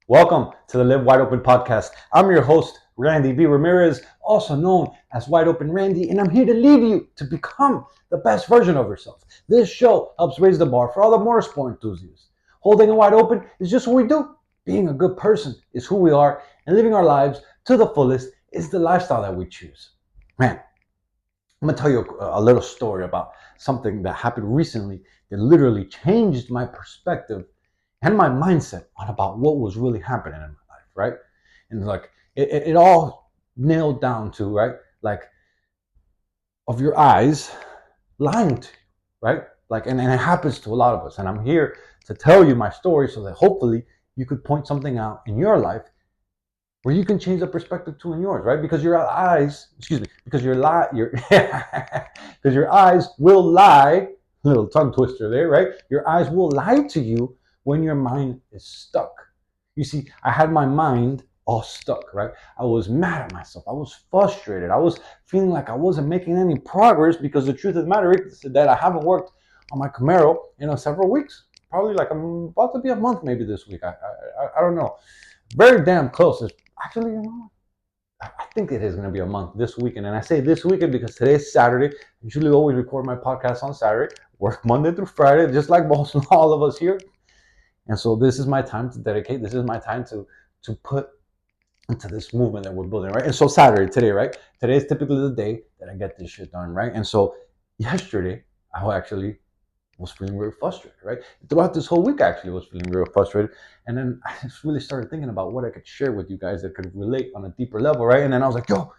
Welcome to the Live Wide Open podcast. I'm your host, Randy B. Ramirez, also known as Wide Open Randy, and I'm here to lead you to become the best version of yourself. This show helps raise the bar for all the motorsport enthusiasts. Holding it wide open is just what we do. Being a good person is who we are, and living our lives to the fullest is the lifestyle that we choose. Man, I'm gonna tell you a little story about something that happened recently that literally changed my perspective and my mindset on about what was really happening in my life, right? And like it all nailed down to, right, like, of your eyes lying to you, right? Like, and it happens to a lot of us. And I'm here to tell you my story so that hopefully you could point something out in your life where you can change the perspective to in yours, right? Because your eyes, because because your eyes will lie, little tongue twister there, right? Your eyes will lie to you when your mind is stuck. You see, I had my mind all stuck, right? I was mad at myself. I was frustrated. I was feeling like I wasn't making any progress because the truth of the matter is that I haven't worked on my Camaro in several weeks. Probably like I'm about to be a month maybe this week. I don't know. Very damn close. Actually, I think it is going to be a month this weekend. And I say this weekend because today is Saturday. I usually always record my podcast on Saturday, work Monday through Friday, just like most all of us here. And so this is my time to dedicate. This is my time to put into this movement that we're building, right? And so Saturday, today, right? Today is typically the day that I get this shit done, right? And so yesterday, I actually was feeling very frustrated, right? Throughout this whole week, I actually was feeling very frustrated. And then I just really started thinking about what I could share with you guys that could relate on a deeper level, right? And then I was like, yo,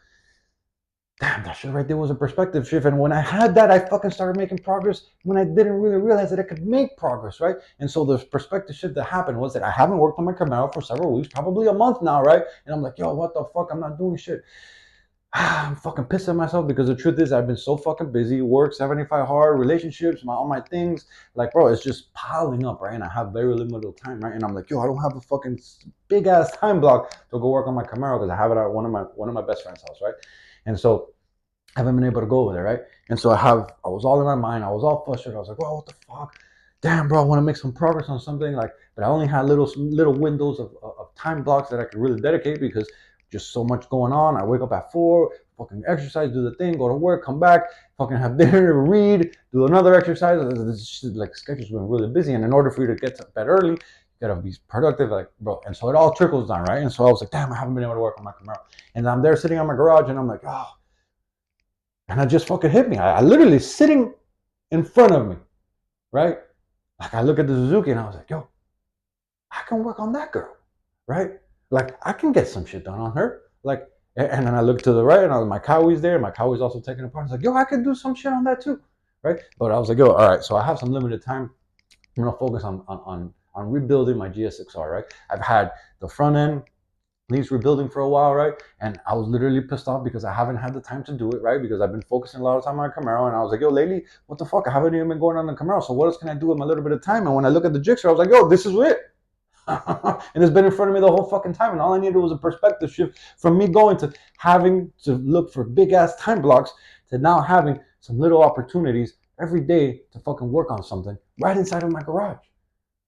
damn, that shit right there was a perspective shift. And when I had that, I fucking started making progress when I didn't really realize that I could make progress, right? And so the perspective shift that happened was that I haven't worked on my Camaro for several weeks, probably a month now, right? And I'm like, yo, what the fuck? I'm not doing shit. I'm fucking pissed at myself because the truth is I've been so fucking busy, work 75 hard, relationships, all my things. Like, bro, it's just piling up, right? And I have very limited time, right? And I'm like, yo, I don't have a fucking big ass time block to go work on my Camaro because I have it at one of my best friend's house, right? And so I haven't been able to go over there, right? And so I was all in my mind, I was all frustrated. I was like, oh, what the fuck? Damn, bro, I want to make some progress on something, like, but I only had little windows of time blocks that I could really dedicate because just so much going on. I wake up at 4, fucking exercise, do the thing, go to work, come back, fucking have dinner, read, do another exercise. Like, schedule's been really busy, and in order for you to get to bed early, you gotta be productive, like, bro. And so it all trickles down, right? And so I was like, damn, I haven't been able to work on my Camaro. And I'm there sitting on my garage, and I'm like, oh, and it just fucking hit me. I literally sitting in front of me, right? Like, I look at the Suzuki, and I was like, yo, I can work on that girl, right? Like, I can get some shit done on her. Like, and then I look to the right, and my Kawai's there. My Kawai's also taking apart. I was like, yo, I can do some shit on that too, right? But I was like, yo, all right. So I have some limited time. I'm gonna focus on rebuilding my GSXR, right? I've had the front end needs rebuilding for a while, right? And I was literally pissed off because I haven't had the time to do it, right? Because I've been focusing a lot of time on Camaro, and I was like, yo, lately, what the fuck? I haven't even been going on the Camaro. So what else can I do with my little bit of time? And when I look at the Jixer, I was like, yo, this is it. And it's been in front of me the whole fucking time. And all I needed was a perspective shift from me going to having to look for big ass time blocks to now having some little opportunities every day to fucking work on something right inside of my garage.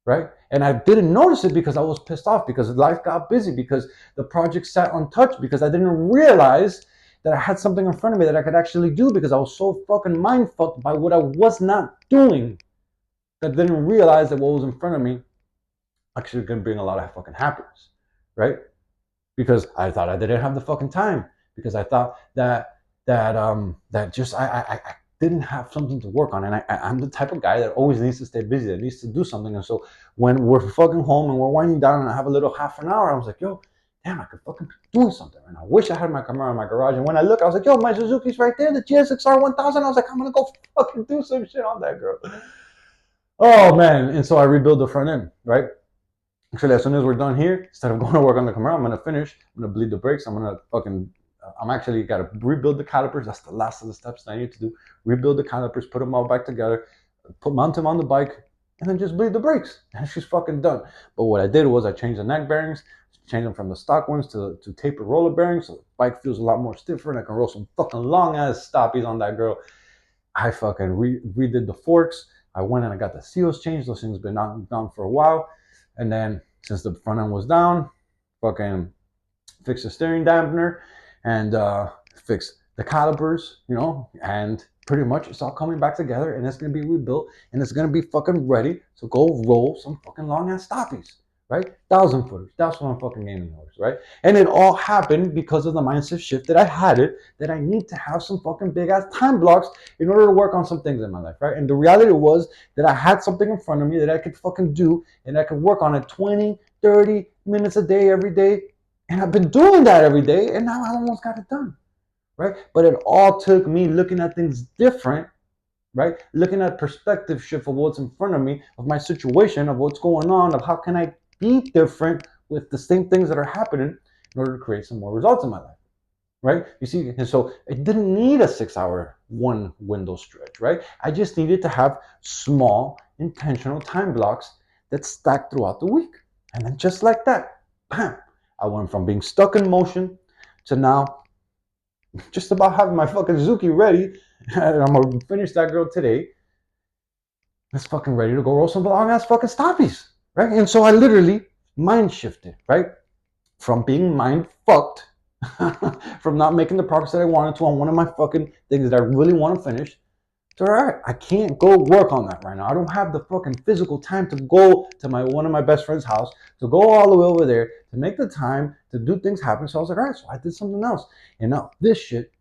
Right? And I didn't notice it because I was pissed off because life got busy, because the project sat untouched, because I didn't realize that I had something in front of me that I could actually do because I was so fucking mind fucked by what I was not doing that I didn't realize that what was in front of me actually going to bring a lot of fucking happiness, right? Because I thought I didn't have the fucking time, because I thought that just I didn't have something to work on, and I'm the type of guy that always needs to stay busy, that needs to do something. And so when we're fucking home and we're winding down and I have a little half an hour, I was like, yo, damn, I could fucking be doing something. And I wish I had my Camaro in my garage. And when I look, I was like, yo, my Suzuki's right there, the GSXR 1000. I was like, I'm gonna go fucking do some shit on that girl. Oh man. And so I rebuild the front end, right? Actually, as soon as we're done here, instead of going to work on the Camaro, I'm gonna finish. I'm gonna bleed the brakes. I'm actually got to rebuild the calipers. That's the last of the steps that I need to do. Rebuild the calipers, put them all back together, mount them on the bike, and then just bleed the brakes. And she's fucking done. But what I did was I changed the neck bearings, changed them from the stock ones to tapered roller bearings, so the bike feels a lot more stiffer, and I can roll some fucking long ass stoppies on that girl. I fucking redid the forks. I went and I got the seals changed. Those things have been gone for a while. And then since the front end was down, fucking fix the steering dampener and fix the calipers, and pretty much it's all coming back together and it's gonna be rebuilt and it's gonna be fucking ready to go roll some fucking long ass stoppies, right? 1,000 footers. That's what I'm fucking aiming towards, right? And it all happened because of the mindset shift that I had that I need to have some fucking big ass time blocks in order to work on some things in my life, right? And the reality was that I had something in front of me that I could fucking do and I could work on it 20, 30 minutes a day every day. And I've been doing that every day, and now I almost got it done, right? But it all took me looking at things different, right? Looking at perspective shift of what's in front of me, of my situation, of what's going on, of how can I be different with the same things that are happening in order to create some more results in my life, right? You see, and so it didn't need a 6-hour one window stretch, right? I just needed to have small intentional time blocks that stack throughout the week. And then just like that, bam, I went from being stuck in motion to now just about having my fucking Zuki ready. And I'm gonna finish that girl today. It's fucking ready to go roll some long ass fucking stoppies, right? And so I literally mind shifted, right? From being mind fucked, from not making the progress that I wanted to on one of my fucking things that I really want to finish, to all right, I can't go work on that right now. I don't have the fucking physical time to go to one of my best friend's house, to go all the way over there, to make the time to do things happen. So I was like, all right, so I did something else. And now this shit,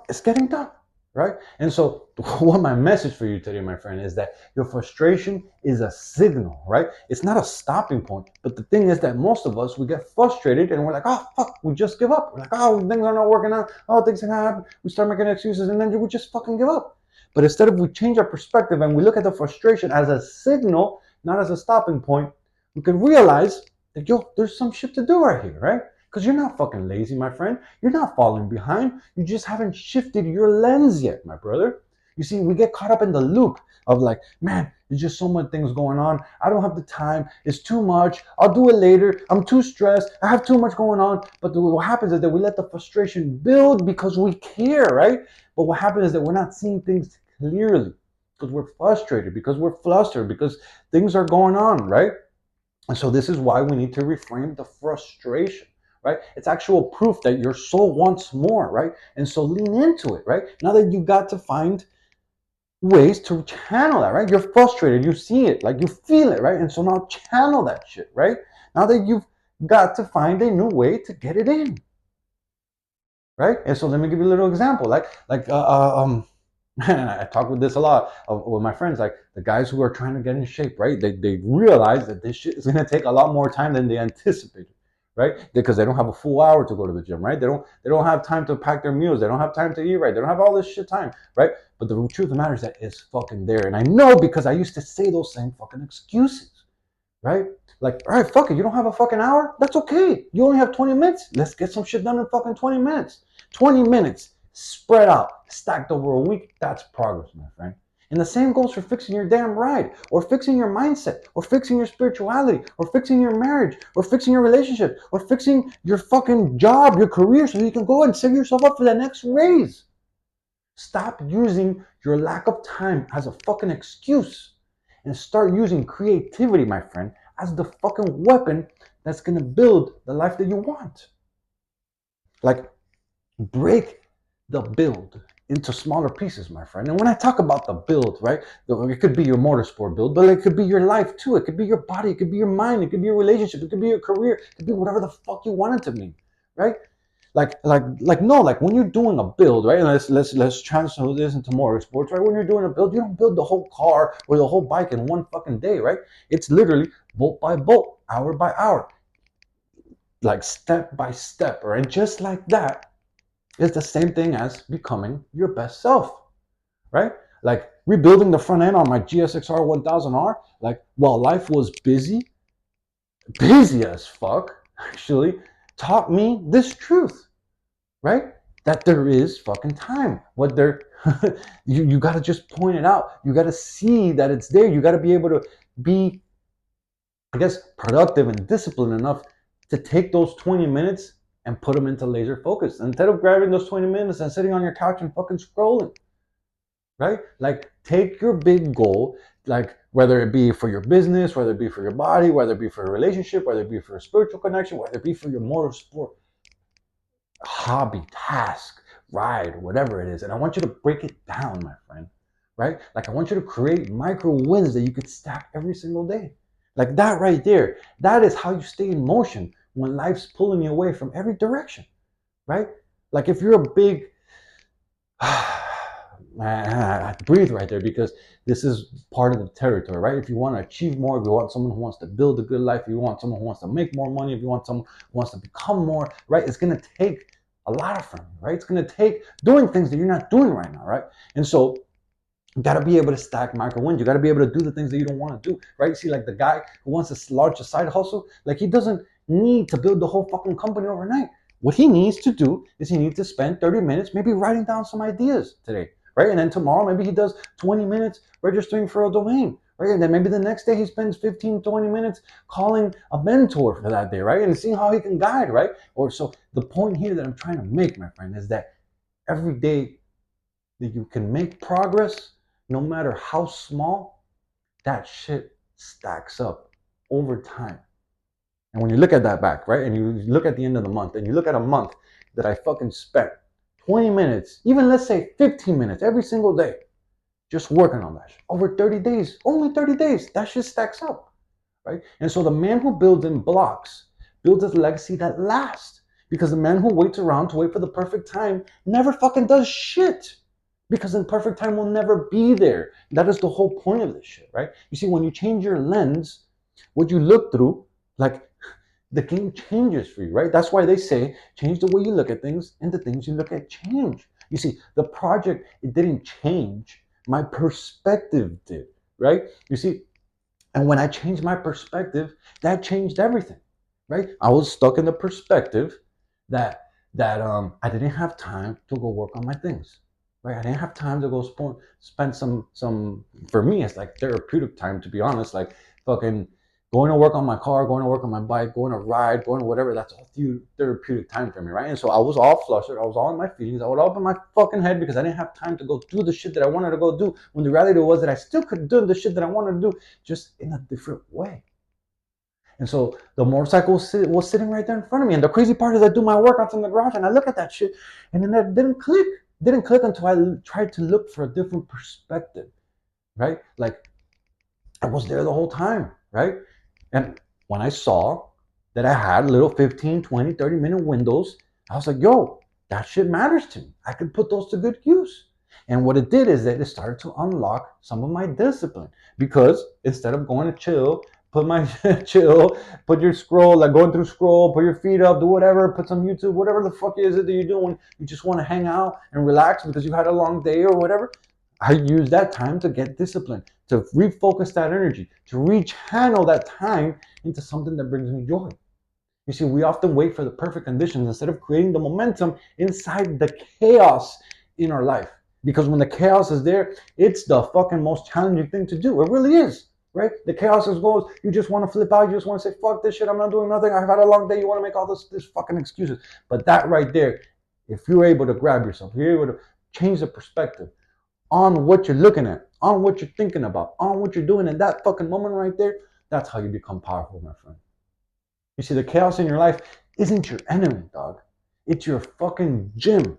it's getting done, right? And so what my message for you today, my friend, is that your frustration is a signal, right? It's not a stopping point. But the thing is that most of us, we get frustrated and we're like, oh, fuck, we just give up. We're like, oh, things are not working out. Oh, things are not happening. We start making excuses and then we just fucking give up. But instead of we change our perspective and we look at the frustration as a signal, not as a stopping point, we can realize that, there's some shit to do right here, right? Because you're not fucking lazy, my friend. You're not falling behind. You just haven't shifted your lens yet, my brother. You see, we get caught up in the loop of like, man, there's just so much things going on. I don't have the time. It's too much. I'll do it later. I'm too stressed. I have too much going on. But what happens is that we let the frustration build because we care, right? But what happens is that we're not seeing things clearly because we're frustrated, because we're flustered, because things are going on, right? And so this is why we need to reframe the frustration, right? It's actual proof that your soul wants more, right? And so lean into it, right? Now that you got to find ways to channel that, right? You're frustrated, you see it, like you feel it, right? And so now channel that shit, right? Now that you've got to find a new way to get it in, right? And so let me give you a little example, I talk with this a lot with my friends, like the guys who are trying to get in shape, right? They realize that this shit is going to take a lot more time than they anticipated, right? Because they don't have a full hour to go to the gym, right? They don't have time to pack their meals. They don't have time to eat right. They don't have all this shit time, right? But the truth of the matter is that it's fucking there. And I know because I used to say those same fucking excuses, right? Like, all right, fuck it. You don't have a fucking hour? That's okay. You only have 20 minutes? Let's get some shit done in fucking 20 minutes. 20 minutes spread out, stacked over a week. That's progress, my friend. And the same goes for fixing your damn ride, or fixing your mindset, or fixing your spirituality, or fixing your marriage, or fixing your relationship, or fixing your fucking job, your career, so you can go and set yourself up for the next raise. Stop using your lack of time as a fucking excuse and start using creativity, my friend, as the fucking weapon that's gonna build the life that you want. Like, break the build into smaller pieces, my friend. And when I talk about the build, right, it could be your motorsport build, but it could be your life too. It could be your body, it could be your mind, it could be your relationship, it could be your career, it could be whatever the fuck you want it to be, right? Like when you're doing a build, right? And let's transfer this into motorsports, right? When you're doing a build, you don't build the whole car or the whole bike in one fucking day, right? It's literally bolt by bolt, hour by hour, like step by step, right? And just like that, it's the same thing as becoming your best self, right? Like rebuilding the front end on my GSXR 1000R, like while life was busy as fuck, actually, taught me this truth, right? That there is fucking time. What there, you got to just point it out. You got to see that it's there. You got to be able to be, I guess, productive and disciplined enough to take those 20 minutes and put them into laser focus instead of grabbing those 20 minutes and sitting on your couch and fucking scrolling, right? Like take your big goal, like Whether it be for your business, whether it be for your body, whether it be for a relationship, whether it be for a spiritual connection, whether it be for your motor sport, hobby, task, ride, whatever it is. And I want you to break it down, my friend, right? Like I want you to create micro wins that you could stack every single day. Like that right there. That is how you stay in motion when life's pulling you away from every direction, right? Like if you're a big I have to breathe right there because this is part of the territory, right? If you want to achieve more, if you want someone who wants to build a good life, if you want someone who wants to make more money, if you want someone who wants to become more, right? It's going to take a lot from you, right? It's going to take doing things that you're not doing right now, right? And so you got to be able to stack micro wins. You got to be able to do the things that you don't want to do, right? You see, like the guy who wants to launch a side hustle, like he doesn't need to build the whole fucking company overnight. What he needs to do is he needs to spend 30 minutes maybe writing down some ideas today, right? And then tomorrow, maybe he does 20 minutes registering for a domain, right? And then maybe the next day he spends 15, 20 minutes calling a mentor for that day, right? And seeing how he can guide, right? Or so the point here that I'm trying to make, my friend, is that every day that you can make progress, no matter how small, that shit stacks up over time. And when you look at that back, right, and you look at the end of the month, and you look at a month that I fucking spent 20 minutes, even let's say 15 minutes every single day, just working on that shit. Over 30 days, only 30 days, that shit stacks up, right? And so the man who builds in blocks builds a legacy that lasts. Because the man who waits around to wait for the perfect time never fucking does shit. Because the perfect time will never be there. That is the whole point of this shit, right? You see, when you change your lens, what you look through, like the game changes for you, right? That's why they say change the way you look at things, and the things you look at change. You see, the project, it didn't change. My perspective did, right? You see, and when I changed my perspective, that changed everything, right? I was stuck in the perspective that I didn't have time to go work on my things, right? I didn't have time to go spend some. For me, it's like therapeutic time, to be honest. Like fucking going to work on my car, going to work on my bike, going to ride, going to whatever. That's all therapeutic time for me, right? And so I was all flustered. I was all in my feelings. I was all in my fucking head because I didn't have time to go do the shit that I wanted to go do. When the reality was that I still could do the shit that I wanted to do, just in a different way. And so the motorcycle was sitting right there in front of me. And the crazy part is I do my workouts in the garage and I look at that shit and then that didn't click. Didn't click until I tried to look for a different perspective, right? Like I was there the whole time, right? And when I saw that I had little 15, 20, 30-minute windows, I was like, yo, that shit matters to me. I could put those to good use. And what it did is that it started to unlock some of my discipline because instead of going to chill, put my chill, put your scroll, like going through scroll, put your feet up, do whatever, put some YouTube, whatever the fuck is it that you're doing. You just want to hang out and relax because you've had a long day or whatever. I use that time to get discipline, to refocus that energy, to rechannel that time into something that brings me joy. You see, we often wait for the perfect conditions instead of creating the momentum inside the chaos in our life. Because when the chaos is there, it's the fucking most challenging thing to do. It really is, right? The chaos is goes, you just want to flip out, you just want to say, fuck this shit, I'm not doing nothing, I've had a long day, you want to make all this fucking excuses. But that right there, if you're able to grab yourself, if you're able to change the perspective on what you're looking at, on what you're thinking about, on what you're doing in that fucking moment right there, that's how you become powerful, my friend. You see, the chaos in your life isn't your enemy, dog. It's your fucking gym,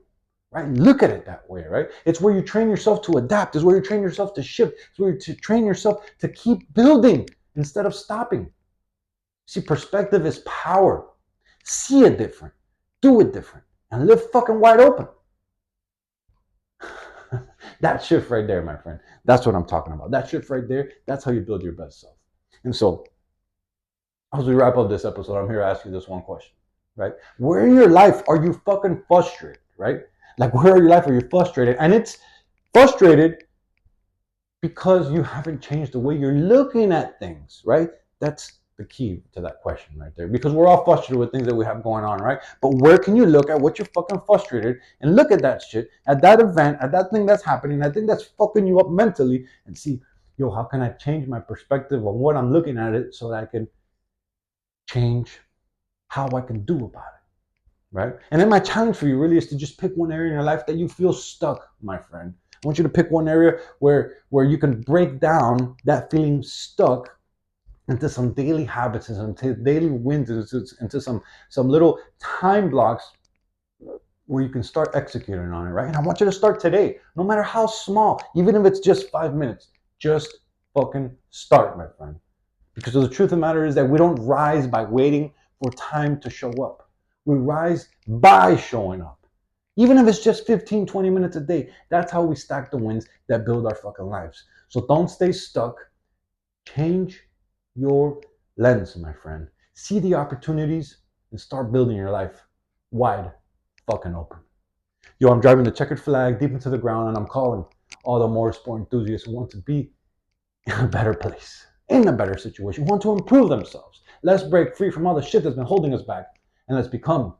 right? Look at it that way, right? It's where you train yourself to adapt. It's where you train yourself to shift. It's where you train yourself to keep building instead of stopping. See, perspective is power. See it different. Do it different. And live fucking wide open. That shift right there, my friend. That's what I'm talking about. That shift right there, that's how you build your best self. And so, as we wrap up this episode, I'm here to ask you this one question, right? Where in your life are you fucking frustrated, right? Like, where in your life are you frustrated? And it's frustrated because you haven't changed the way you're looking at things, right? That's the key to that question right there. Because we're all frustrated with things that we have going on, right? But where can you look at what you're fucking frustrated and look at that shit, at that event, at that thing that's happening, that thing that's fucking you up mentally, and see, yo, how can I change my perspective on what I'm looking at it so that I can change how I can do about it, right? And then my challenge for you really is to just pick one area in your life that you feel stuck, my friend. I want you to pick one area where you can break down that feeling stuck into some daily habits, into daily wins, into some little time blocks where you can start executing on it, right? And I want you to start today, no matter how small, even if it's just 5 minutes. Just fucking start, my friend. Because the truth of the matter is that we don't rise by waiting for time to show up. We rise by showing up. Even if it's just 15, 20 minutes a day, that's how we stack the wins that build our fucking lives. So don't stay stuck. Change your lens, my friend. See the opportunities and start building your life wide fucking open. Yo, I'm driving the checkered flag deep into the ground and I'm calling all the motorsport enthusiasts who want to be in a better place, in a better situation, who want to improve themselves. Let's break free from all the shit that's been holding us back and let's become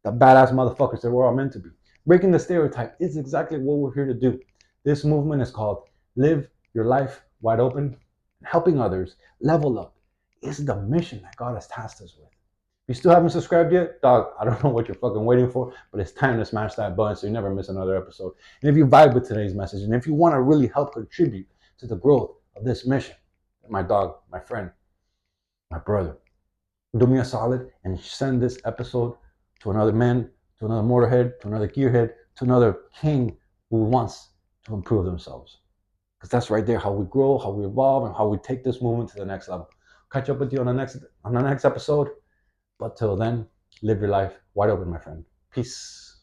the badass motherfuckers that we're all meant to be. Breaking the stereotype is exactly what we're here to do. This movement is called Live Your Life Wide Open. Helping others level up is the mission that God has tasked us with. If you still haven't subscribed yet, dog, I don't know what you're fucking waiting for, but it's time to smash that button so you never miss another episode. And if you vibe with today's message, and if you want to really help contribute to the growth of this mission, my dog, my friend, my brother, do me a solid and send this episode to another man, to another motorhead, to another gearhead, to another king who wants to improve themselves. Because that's right there how we grow, how we evolve, and how we take this movement to the next level. Catch up with you on the next episode. But till then, live your life wide open, my friend. Peace.